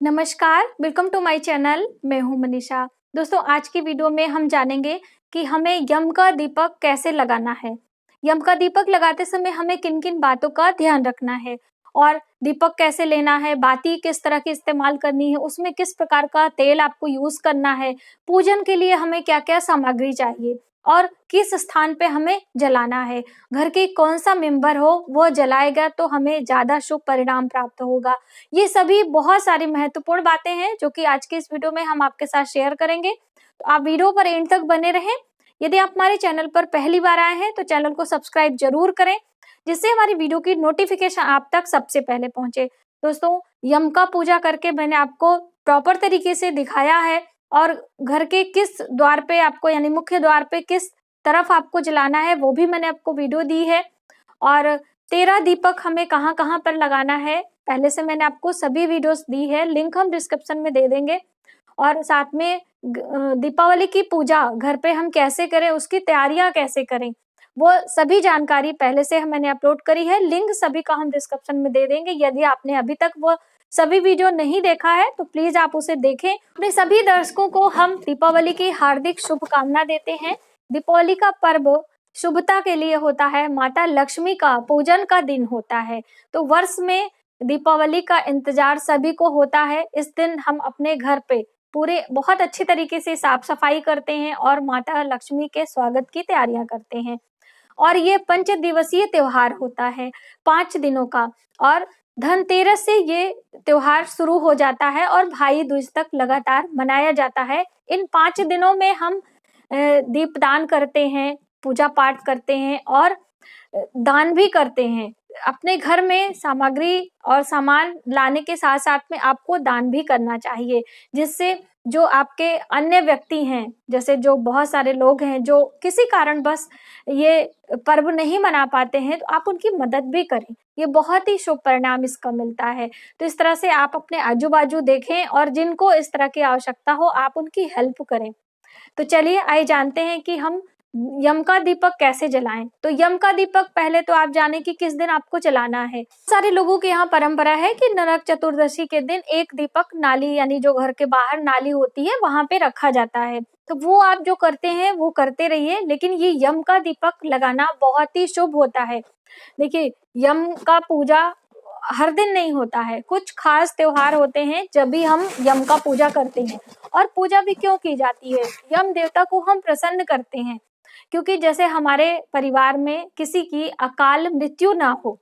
नमस्कार, welcome to my channel. मैं हूं मनीषा। दोस्तों, आज की वीडियो में हम जानेंगे कि हमें यम का दीपक कैसे लगाना है। यम का दीपक लगाते समय हमें किन-किन बातों का ध्यान रखना है और दीपक कैसे लेना है, बाती किस तरह की इस्तेमाल करनी है, उसमें किस प्रकार का तेल आपको यूज़ करना है, पूजन के लिए हमें क्या-क्या सामग्री चाहिए और किस स्थान पे हमें जलाना है। घर के कौन-सा मेंबर हो वो जलाएगा तो हमें ज़्यादा शुभ परिणाम प्राप्त होगा। ये सभी बहुत सारी महत्वपूर्ण बातें हैं जो कि आज के इस वीडियो में हम आपके साथ शेयर करेंगे। तो आप वीडियो पर एंड तक बने रहें। यदि आप हमारे चैनल पर पहली बार आए हैं तो चैनल को सब्सक्राइब जरूर करें, जिससे हमारी वीडियो की नोटिफिकेशन आप तक सबसे पहले पहुंचे। दोस्तों, यम का पूजा करके मैंने आपको प्रॉपर तरीके से दिखाया है और घर के किस द्वार पे आपको यानी मुख्य द्वार पे किस तरफ आपको जलाना है वो भी मैंने आपको वीडियो दी है। और 13 दीपक हमें कहाँ-कहाँ पर लगाना है, पहले से मैंने आपको सभी वीडियोस दी है, लिंक हम डिस्क्रिप्शन में दे देंगे। और साथ में दीपावली की पूजा घर पे हम कैसे करें, उसकी तैयारियां कैसे करें, वो सभी जानकारी पहले से मैंने अपलोड करी है। लिंक सभी का हम डिस्क्रिप्शन में दे देंगे। यदि आपने अभी तक वो सभी वीडियो नहीं देखा है तो प्लीज आप उसे देखें। अपने सभी दर्शकों को हम दीपावली की हार्दिक शुभकामना देते हैं। दीपावली का पर्व शुभता के लिए होता है, माता लक्ष्मी का पूजन का दिन होता है। तो वर्ष में दीपावली का इंतजार सभी को होता है। इस दिन हम अपने घर पे पूरे बहुत अच्छी तरीके से साफ सफाई करते हैं और माता लक्ष्मी के स्वागत की तैयारियां करते हैं। और ये 5 दिवसीय त्योहार होता है, 5 दिनों का। और धनतेरस से ये त्योहार शुरू हो जाता है और भाई दूज तक लगातार मनाया जाता है। इन 5 दिनों में हम दीपदान करते हैं, पूजा पाठ करते हैं और दान भी करते हैं। अपने घर में सामग्री और सामान लाने के साथ साथ में आपको दान भी करना चाहिए, जिससे जो आपके अन्य व्यक्ति हैं, जैसे जो बहुत सारे लोग हैं जो किसी कारणवश ये पर्व नहीं मना पाते हैं, तो आप उनकी मदद भी करें। ये बहुत ही शुभ परिणाम इसका मिलता है। तो इस तरह से आप अपने आजू बाजू देखें और जिनको इस तरह की आवश्यकता हो आप उनकी हेल्प करें। तो चलिए आइए जानते हैं कि हम यम का दीपक कैसे जलाएं। तो यम का दीपक पहले तो आप जाने कि किस दिन आपको जलाना है। सारे लोगों के यहाँ परंपरा है कि नरक चतुर्दशी के दिन एक दीपक नाली यानी जो घर के बाहर नाली होती है वहां पे रखा जाता है। तो वो आप जो करते हैं वो करते रहिए, लेकिन ये यम का दीपक लगाना बहुत ही शुभ होता है। देखिए, यम का पूजा हर दिन नहीं होता है, कुछ खास त्योहार होते हैं जब भी हम यम का पूजा करते हैं। और पूजा भी क्यों की जाती है? यम देवता को हम प्रसन्न करते हैं, क्योंकि जैसे हमारे परिवार में किसी की अकाल मृत्यु ना हो।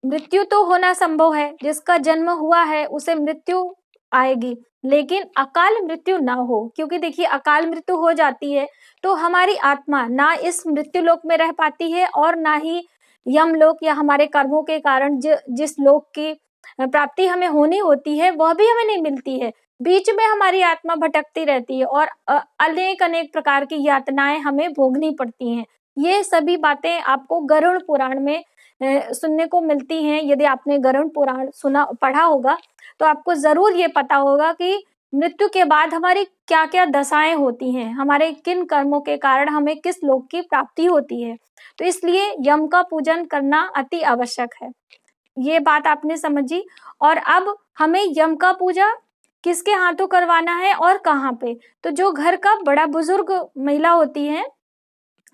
मृत्यु तो होना संभव है, जिसका जन्म हुआ है उसे मृत्यु आएगी, लेकिन अकाल मृत्यु ना हो। क्योंकि देखिए, अकाल मृत्यु हो जाती है तो हमारी आत्मा ना इस मृत्यु लोक में रह पाती है और ना ही यमलोक या हमारे कर्मों के कारण जिस लोक की प्राप्ति हमें होनी होती है वह भी हमें नहीं मिलती है। बीच में हमारी आत्मा भटकती रहती है और अनेक अनेक प्रकार की यातनाएं हमें भोगनी पड़ती हैं। ये सभी बातें आपको गरुड़ पुराण में सुनने को मिलती हैं। यदि आपने गरुड़ पुराण सुना पढ़ा होगा तो आपको जरूर ये पता होगा कि मृत्यु के बाद हमारी क्या क्या दशाएं होती हैं, हमारे किन कर्मों के कारण हमें किस लोक की प्राप्ति होती है। तो इसलिए यम का पूजन करना अति आवश्यक है। ये बात आपने समझी। और अब हमें यम का पूजा किसके हाथों करवाना है और कहाँ पे? तो जो घर का बड़ा बुजुर्ग महिला होती है,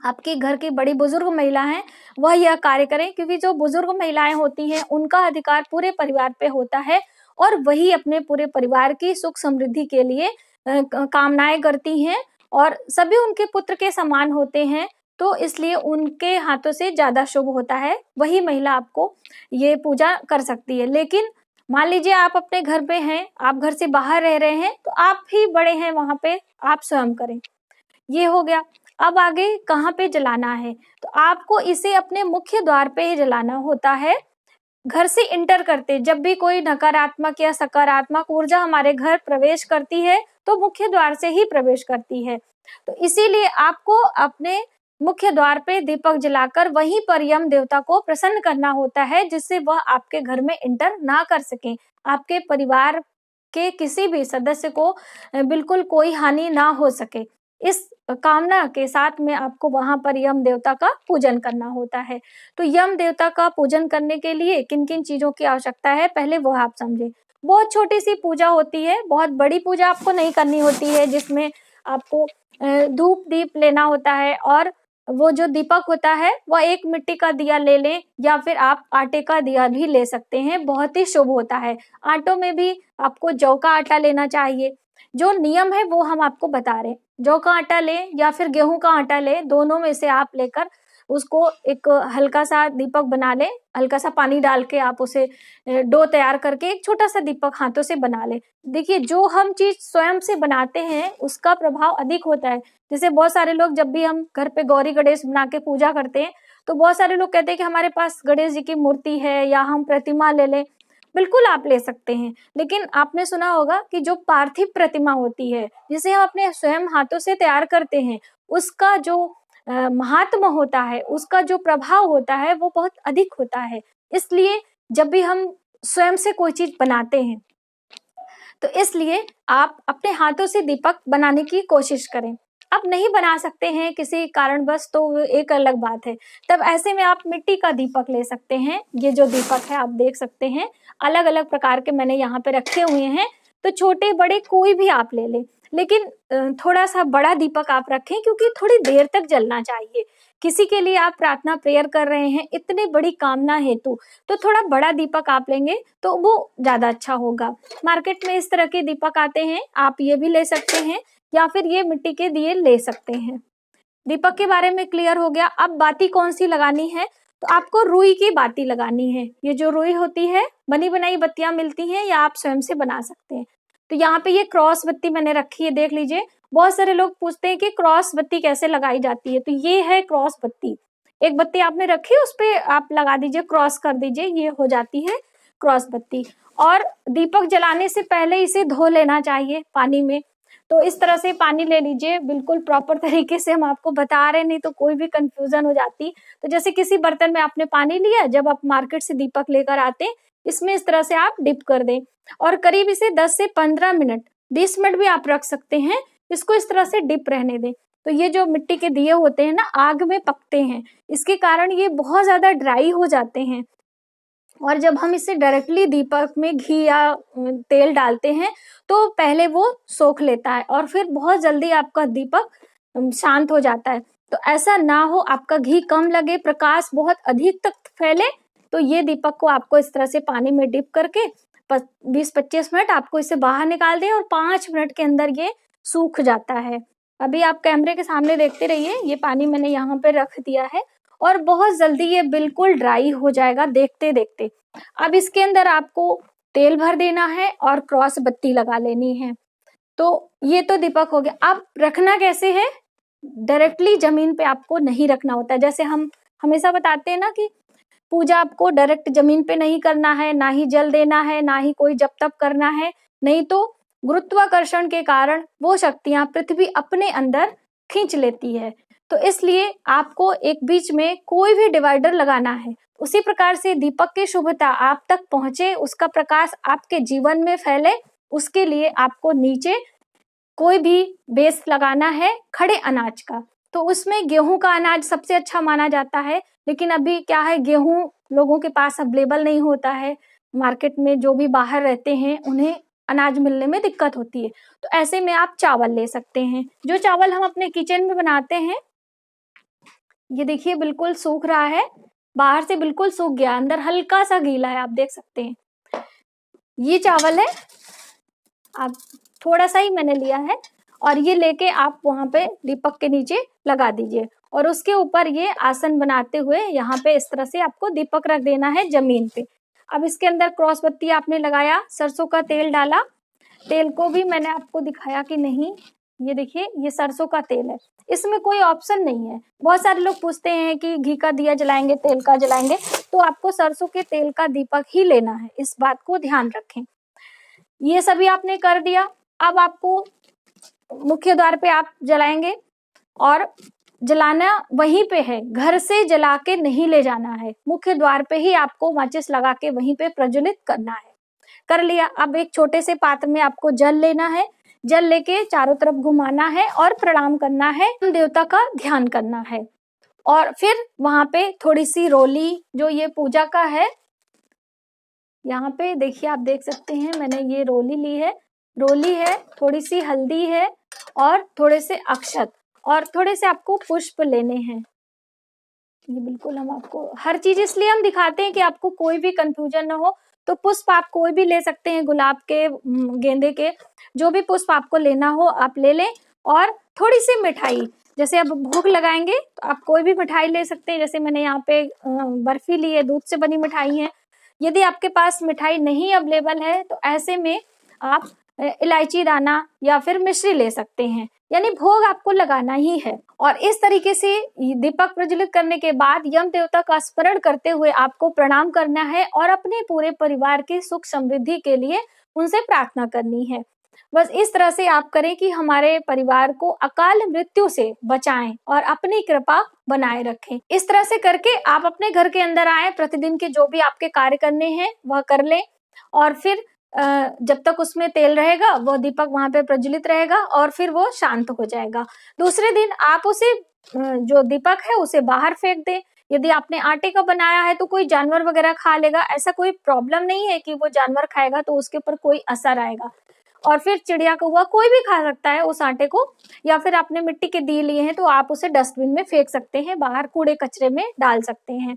आपके घर की बड़ी बुजुर्ग महिला है, वह यह कार्य करें, क्योंकि जो बुजुर्ग महिलाएं होती हैं उनका अधिकार पूरे परिवार पे होता है और वही अपने पूरे परिवार की सुख समृद्धि के लिए कामनाएं करती हैं और सभी उनके पुत्र के समान होते हैं। तो इसलिए उनके हाथों से ज्यादा शुभ होता है, वही महिला आपको ये पूजा कर सकती है। लेकिन मान लीजिए आप अपने घर पे हैं, आप घर से बाहर रह रहे हैं, तो आप ही बड़े हैं वहां पे, आप स्वयं करें। ये हो गया। अब आगे कहाँ पे जलाना है? तो आपको इसे अपने मुख्य द्वार पे ही जलाना होता है। घर से इंटर करते जब भी कोई नकारात्मक या सकारात्मक ऊर्जा हमारे घर प्रवेश करती है तो मुख्य द्वार से ही प्रवेश करती है। तो इसीलिए आपको अपने मुख्य द्वार पे दीपक जलाकर वहीं पर यम देवता को प्रसन्न करना होता है, जिससे वह आपके घर में इंटर ना कर सके, आपके परिवार के किसी भी सदस्य को बिल्कुल कोई हानि ना हो सके। इस कामना के साथ में आपको वहां पर यम देवता का पूजन करना होता है। तो यम देवता का पूजन करने के लिए किन किन चीजों की आवश्यकता है, पहले वो आप समझे। बहुत छोटी सी पूजा होती है, बहुत बड़ी पूजा आपको नहीं करनी होती है, जिसमें आपको धूप दीप लेना होता है, और वो जो दीपक होता है वह एक मिट्टी का दिया ले लें, या फिर आप आटे का दिया भी ले सकते हैं, बहुत ही शुभ होता है। आटों में भी आपको जौ का आटा लेना चाहिए। जो नियम है वो हम आपको बता रहे हैं। जौ का आटा ले या फिर गेहूं का आटा ले, दोनों में से आप लेकर उसको एक हल्का सा दीपक बना ले, हल्का सा पानी डाल के आप उसे डो तैयार करके एक छोटा सा दीपक हाथों से बना ले। देखिए, जो हम चीज स्वयं से बनाते हैं उसका प्रभाव अधिक होता है। जैसे बहुत सारे लोग, जब भी हम घर पे गौरी गणेश बना के पूजा करते हैं, तो बहुत सारे लोग कहते हैं कि हमारे पास गणेश जी की मूर्ति है या हम प्रतिमा ले लें। बिल्कुल आप ले सकते हैं, लेकिन आपने सुना होगा कि जो पार्थिव प्रतिमा होती है, जिसे हम अपने स्वयं हाथों से तैयार करते हैं, उसका जो महात्मा होता है, उसका जो प्रभाव होता है वो बहुत अधिक होता है। इसलिए जब भी हम स्वयं से कोई चीज बनाते हैं, तो इसलिए आप अपने हाथों से दीपक बनाने की कोशिश करें। अब नहीं बना सकते हैं किसी कारणवश, तो वो एक अलग बात है। तब ऐसे में आप मिट्टी का दीपक ले सकते हैं। ये जो दीपक है आप देख सकते हैं, अलग अलग प्रकार के मैंने यहाँ पे रखे हुए हैं, तो छोटे बड़े कोई भी आप ले लें, लेकिन थोड़ा सा बड़ा दीपक आप रखें, क्योंकि थोड़ी देर तक जलना चाहिए। किसी के लिए आप प्रार्थना प्रेयर कर रहे हैं इतनी बड़ी कामना हेतु, तो थोड़ा बड़ा दीपक आप लेंगे तो वो ज्यादा अच्छा होगा। मार्केट में इस तरह के दीपक आते हैं, आप ये भी ले सकते हैं, या फिर ये मिट्टी के दिए ले सकते हैं। दीपक के बारे में क्लियर हो गया। अब बाती कौन सी लगानी है, तो आपको रुई की बाती लगानी है। ये जो रुई होती है, बनी बनाई बत्तियां मिलती हैं, या आप स्वयं से बना सकते हैं। तो यहाँ पे ये क्रॉस बत्ती मैंने रखी है, देख लीजिए। बहुत सारे लोग पूछते हैं कि क्रॉस बत्ती कैसे लगाई जाती है, तो ये है क्रॉस बत्ती। एक बत्ती आपने रखी, उस पे आप लगा दीजिए, क्रॉस कर दीजिए, ये हो जाती है क्रॉस बत्ती। और दीपक जलाने से पहले इसे धो लेना चाहिए पानी में। तो इस तरह से पानी ले लीजिए, बिल्कुल प्रॉपर तरीके से हम आपको बता रहे हैं, नहीं तो कोई भी कंफ्यूजन हो जाती। तो जैसे किसी बर्तन में आपने पानी लिया, जब आप मार्केट से दीपक लेकर आते हैं, इसमें इस तरह से आप डिप कर दें, और करीब इसे 10 से 15 मिनट, 20 मिनट भी आप रख सकते हैं, इसको इस तरह से डिप रहने दें। तो ये जो मिट्टी के दिए होते हैं ना, आग में पकते हैं, इसके कारण ये बहुत ज्यादा ड्राई हो जाते हैं, और जब हम इसे डायरेक्टली दीपक में घी या तेल डालते हैं, तो पहले वो सोख लेता है और फिर बहुत जल्दी आपका दीपक शांत हो जाता है। तो ऐसा ना हो, आपका घी कम लगे, प्रकाश बहुत अधिक तक फैले, तो ये दीपक को आपको इस तरह से पानी में डिप करके 20-25 मिनट आपको इसे बाहर निकाल दें, और 5 मिनट के अंदर ये सूख जाता है। अभी आप कैमरे के सामने देखते रहिए, ये पानी मैंने यहाँ पे रख दिया है, और बहुत जल्दी ये बिल्कुल ड्राई हो जाएगा देखते देखते। अब इसके अंदर आपको तेल भर देना है और क्रॉस बत्ती लगा लेनी है। तो ये तो दीपक हो गया। अब रखना कैसे है, डायरेक्टली जमीन पे आपको नहीं रखना होता है। जैसे हम हमेशा बताते हैं ना कि पूजा आपको डायरेक्ट जमीन पे नहीं करना है, ना ही जल देना है, ना ही कोई जप तप करना है, नहीं तो गुरुत्वाकर्षण के कारण वो शक्तियां पृथ्वी अपने अंदर खींच लेती है। तो इसलिए आपको एक बीच में कोई भी डिवाइडर लगाना है। उसी प्रकार से दीपक की शुभता आप तक पहुंचे, उसका प्रकाश आपके जीवन में फैले, उसके लिए आपको नीचे कोई भी बेस लगाना है खड़े अनाज का। तो उसमें गेहूं का अनाज सबसे अच्छा माना जाता है, लेकिन अभी क्या है, गेहूं लोगों के पास अवेलेबल नहीं होता है। मार्केट में जो भी बाहर रहते हैं उन्हें अनाज मिलने में दिक्कत होती है। तो ऐसे में आप चावल ले सकते हैं। जो चावल हम अपने किचन में बनाते हैं, ये देखिए बिल्कुल सूख रहा है, बाहर से बिल्कुल सूख गया, अंदर हल्का सा गीला है, आप देख सकते हैं। ये चावल है, आप थोड़ा सा ही मैंने लिया है, और ये लेके आप वहां पे दीपक के नीचे लगा दीजिए, और उसके ऊपर ये आसन बनाते हुए यहाँ पे इस तरह से आपको दीपक रख देना है जमीन पे। अब इसके अंदर क्रॉस बत्ती आपने लगाया, सरसों का तेल डाला, तेल को भी मैंने आपको दिखाया कि नहीं, ये देखिए ये सरसों का तेल है, इसमें कोई ऑप्शन नहीं है। बहुत सारे लोग पूछते हैं कि घी का दिया जलाएंगे, तेल का जलाएंगे, तो आपको सरसों के तेल का दीपक ही लेना है, इस बात को ध्यान रखें। ये सभी आपने कर दिया। अब आपको मुख्य द्वार पे आप जलाएंगे, और जलाना वहीं पे है, घर से जला के नहीं ले जाना है, मुख्य द्वार पे ही आपको माचिस लगा के वहीं पे प्रज्वलित करना है। कर लिया। अब एक छोटे से पात्र में आपको जल लेना है, जल लेके चारों तरफ घुमाना है और प्रणाम करना है, देवता का ध्यान करना है। और फिर वहां पे थोड़ी सी रोली, जो ये पूजा का है, यहाँ पे देखिए आप देख सकते हैं मैंने ये रोली ली है, रोली है, थोड़ी सी हल्दी है और थोड़े से अक्षत और थोड़े से आपको पुष्प लेने हैं। ये बिल्कुल हम आपको हर चीज इसलिए हम दिखाते हैं कि आपको कोई भी कंफ्यूजन ना हो। तो पुष्प आप कोई भी ले सकते हैं, गुलाब के, गेंदे के, जो भी पुष्प आपको लेना हो आप ले लें। और थोड़ी सी मिठाई, जैसे अब भोग लगाएंगे तो आप कोई भी मिठाई ले सकते हैं। जैसे मैंने यहाँ पे बर्फी ली है, दूध से बनी मिठाई है। यदि आपके पास मिठाई नहीं अवेलेबल है तो ऐसे में आप इलायची दाना या फिर मिश्री ले सकते हैं, यानी भोग आपको लगाना ही है। और इस तरीके से दीपक प्रज्वलित करने के बाद यम देवता का स्मरण करते हुए आपको प्रणाम करना है और अपने पूरे परिवार की सुख समृद्धि के लिए उनसे प्रार्थना करनी है। बस इस तरह से आप करें कि हमारे परिवार को अकाल मृत्यु से बचाएं और अपनी कृपा बनाए रखें। इस तरह से करके आप अपने घर के अंदर आए, प्रतिदिन के जो भी आपके कार्य करने हैं वह कर लें और फिर जब तक उसमें तेल रहेगा वो दीपक वहां पे प्रज्वलित रहेगा और फिर वो शांत हो जाएगा। दूसरे दिन आप उसे जो दीपक है उसे बाहर फेंक दें। यदि आपने आटे का बनाया है तो कोई जानवर वगैरह खा लेगा, ऐसा कोई प्रॉब्लम नहीं है कि वो जानवर खाएगा तो उसके ऊपर कोई असर आएगा। और फिर चिड़िया कौवा कोई भी खा सकता है उस आटे को, या फिर आपने मिट्टी के दिए लिए हैं तो आप उसे डस्टबिन में फेंक सकते हैं, बाहर कूड़े कचरे में डाल सकते हैं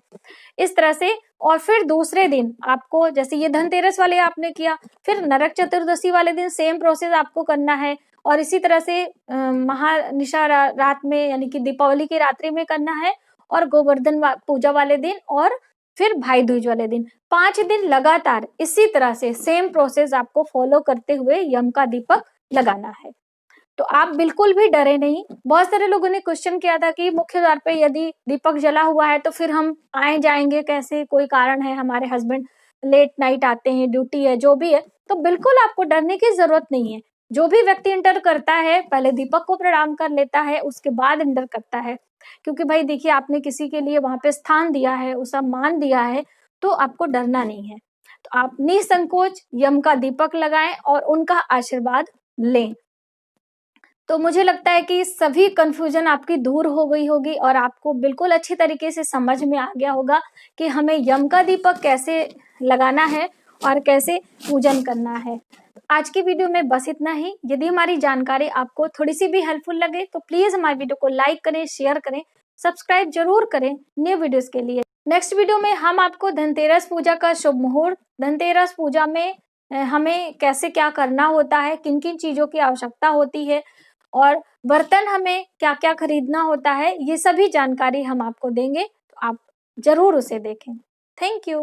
इस तरह से। और फिर दूसरे दिन आपको, जैसे ये धनतेरस वाले आपने किया, फिर नरक चतुर्दशी वाले दिन सेम प्रोसेस आपको करना है। और इसी तरह से महानिशा रात में, यानी कि दीपावली की रात्रि में करना है, और गोवर्धन पूजा वाले दिन, और फिर भाई दूज वाले दिन। 5 दिन लगातार इसी तरह से सेम प्रोसेस आपको फॉलो करते हुए यम का दीपक लगाना है। तो आप बिल्कुल भी डरे नहीं। बहुत सारे लोगों ने क्वेश्चन किया था कि मुख्य द्वार पे यदि दीपक जला हुआ है तो फिर हम आए जाएंगे कैसे, कोई कारण है, हमारे हस्बैंड लेट नाइट आते हैं, ड्यूटी है, जो भी है, तो बिल्कुल आपको डरने की जरूरत नहीं है। जो भी व्यक्ति इंटर करता है पहले दीपक को प्रणाम कर लेता है, उसके बाद इंटर करता है। क्योंकि भाई देखिए, आपने किसी के लिए वहां पे स्थान दिया है, उसे मान दिया है, तो आपको डरना नहीं है। तो आप निसंकोच यम का दीपक लगाएं और उनका आशीर्वाद लें। तो मुझे लगता है कि सभी कंफ्यूजन आपकी दूर हो गई होगी और आपको बिल्कुल अच्छी तरीके से समझ में आ गया होगा कि हमें यम का दीपक कैसे लगाना है और कैसे पूजन करना है। आज की वीडियो में बस इतना ही। यदि हमारी जानकारी आपको थोड़ी सी भी हेल्पफुल लगे तो प्लीज हमारी वीडियो को लाइक करें, शेयर करें, सब्सक्राइब जरूर करें न्यू वीडियोस के लिए। नेक्स्ट वीडियो में हम आपको धनतेरस पूजा का शुभ मुहूर्त, धनतेरस पूजा में हमें कैसे क्या करना होता है, किन किन चीजों की आवश्यकता होती है और बर्तन हमें क्या क्या खरीदना होता है, ये सभी जानकारी हम आपको देंगे। तो आप जरूर उसे देखें। Thank you.